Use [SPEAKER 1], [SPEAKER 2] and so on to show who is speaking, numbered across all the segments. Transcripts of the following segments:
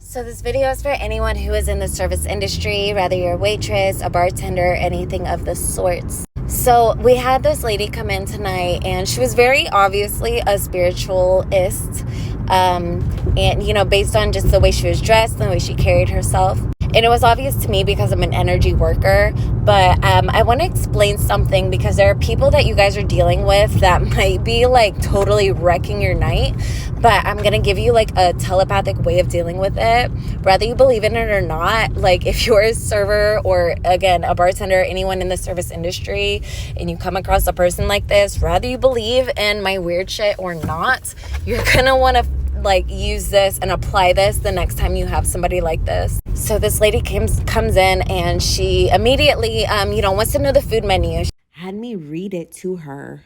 [SPEAKER 1] So this video is for anyone who is in the service industry, whether you're a waitress, a bartender, anything of the sorts. So we had this lady come in tonight, and she was very obviously a spiritualist, and based on just the way she was dressed and the way she carried herself. And it was obvious to me because I'm an energy worker, but I want to explain something because there are people that you guys are dealing with that might be like totally wrecking your night, but I'm going to give you like a telepathic way of dealing with it, whether you believe in it or not. Like if you're a server or again, a bartender, anyone in the service industry, and you come across a person like this, whether you believe in my weird shit or not, you're going to want to like use this and apply this the next time you have somebody like this. So this lady comes in and she immediately, wants to know the food menu. She had me read it to her.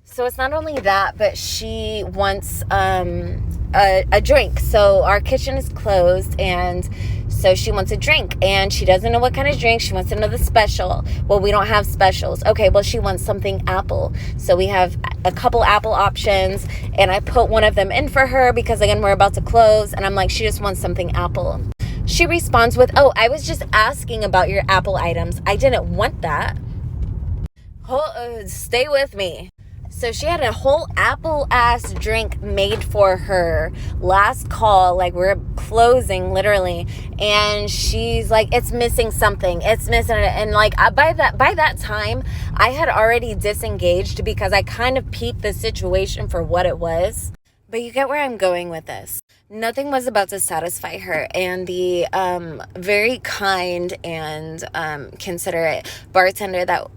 [SPEAKER 1] So it's not only that, but she wants a drink. So our kitchen is closed, and so she wants a drink, and she doesn't know what kind of drink. She wants to know the special. Well, we don't have specials. Okay, well, she wants something apple. So we have a couple apple options, and I put one of them in for her because, again, we're about to close, and I'm like, she just wants something apple. She responds with, oh, I was just asking about your apple items. I didn't want that. Stay with me. So she had a whole apple-ass drink made for her. Last call, like we're closing literally. And she's like, it's missing something. It's missing it. And like by that time, I had already disengaged because I kind of peeped the situation for what it was. But you get where I'm going with this. Nothing was about to satisfy her. And the very kind and considerate bartender that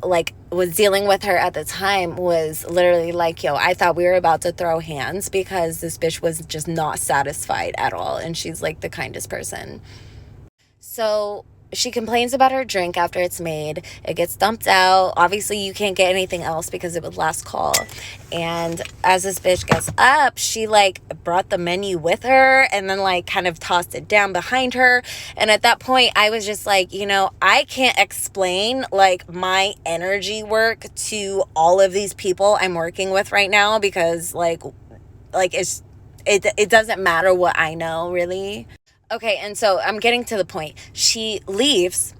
[SPEAKER 1] like was dealing with her at the time was literally like, yo, I thought we were about to throw hands because this bitch was just not satisfied at all. And she's like the kindest person. So she complains about her drink after it's made. It gets dumped out. Obviously, you can't get anything else because it was last call. And as this bitch gets up, she like brought the menu with her and then like kind of tossed it down behind her. And at that point, I was just like, I can't explain like my energy work to all of these people I'm working with right now because like it doesn't matter what I know really. Okay, and so I'm getting to the point. She leaves,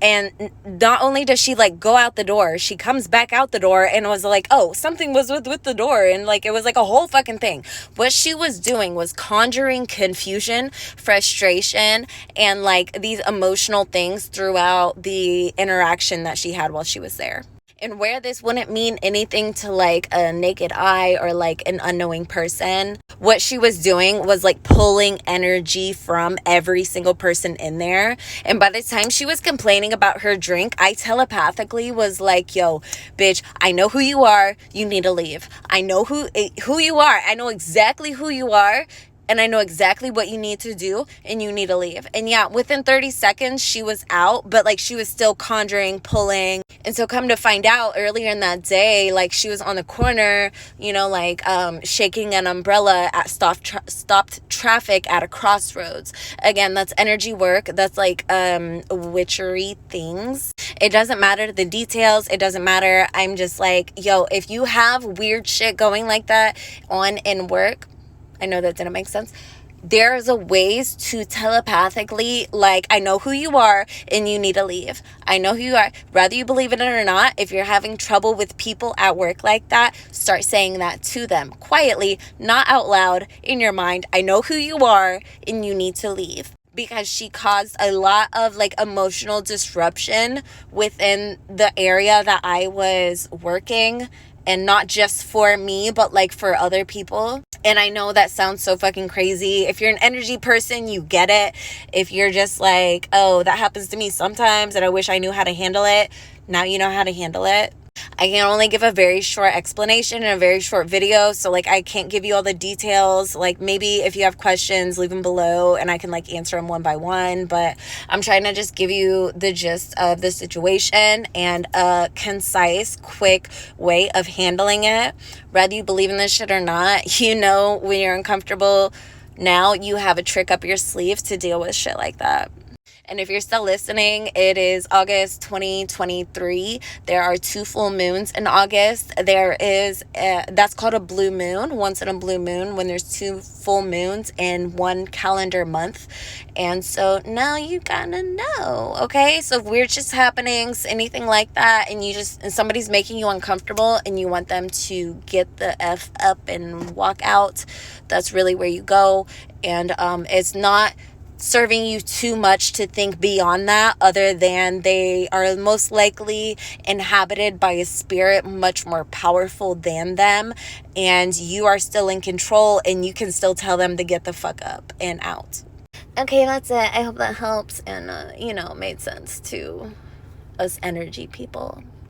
[SPEAKER 1] and not only does she, like, go out the door, she comes back out the door and was like, oh, something was with the door, and, like, it was, like, a whole fucking thing. What she was doing was conjuring confusion, frustration, and, like, these emotional things throughout the interaction that she had while she was there. And where this wouldn't mean anything to like a naked eye or like an unknowing person, what she was doing was like pulling energy from every single person in there. And by the time she was complaining about her drink, I telepathically was like, yo, bitch, I know who you are. You need to leave. I know who you are. I know exactly who you are. And I know exactly what you need to do, and you need to leave. And yeah, within 30 seconds, she was out, but like she was still conjuring, pulling. And so come to find out earlier in that day, like she was on the corner, shaking an umbrella at stopped traffic at a crossroads. Again, that's energy work. That's like witchery things. It doesn't matter the details. It doesn't matter. I'm just like, yo, if you have weird shit going like that on in work, I know that didn't make sense. There's a ways to telepathically, like, I know who you are and you need to leave. I know who you are. Whether you believe in it or not, if you're having trouble with people at work like that, start saying that to them quietly, not out loud in your mind. I know who you are and you need to leave. Because she caused a lot of like emotional disruption within the area that I was working. And not just for me, but like for other people. And I know that sounds so fucking crazy. If you're an energy person, you get it. If you're just like, oh, that happens to me sometimes and I wish I knew how to handle it. Now you know how to handle it. I can only give a very short explanation in a very short video. So like I can't give you all the details. Like maybe if you have questions, leave them below and I can like answer them one by one. But I'm trying to just give you the gist of the situation and a concise, quick way of handling it. Whether you believe in this shit or not, when you're uncomfortable, now you have a trick up your sleeve to deal with shit like that. And if you're still listening, it is August 2023. There are 2 full moons in August. That's called a blue moon, once in a blue moon, when there's 2 full moons in one calendar month. And so now you gotta know, okay? So if weird shit's happenings, anything like that, and somebody's making you uncomfortable and you want them to get the F up and walk out, that's really where you go. And it's not serving you too much to think beyond that, other than they are most likely inhabited by a spirit much more powerful than them, and you are still in control, and you can still tell them to get the fuck up and out. Okay, that's it. I hope that helps and made sense to us energy people.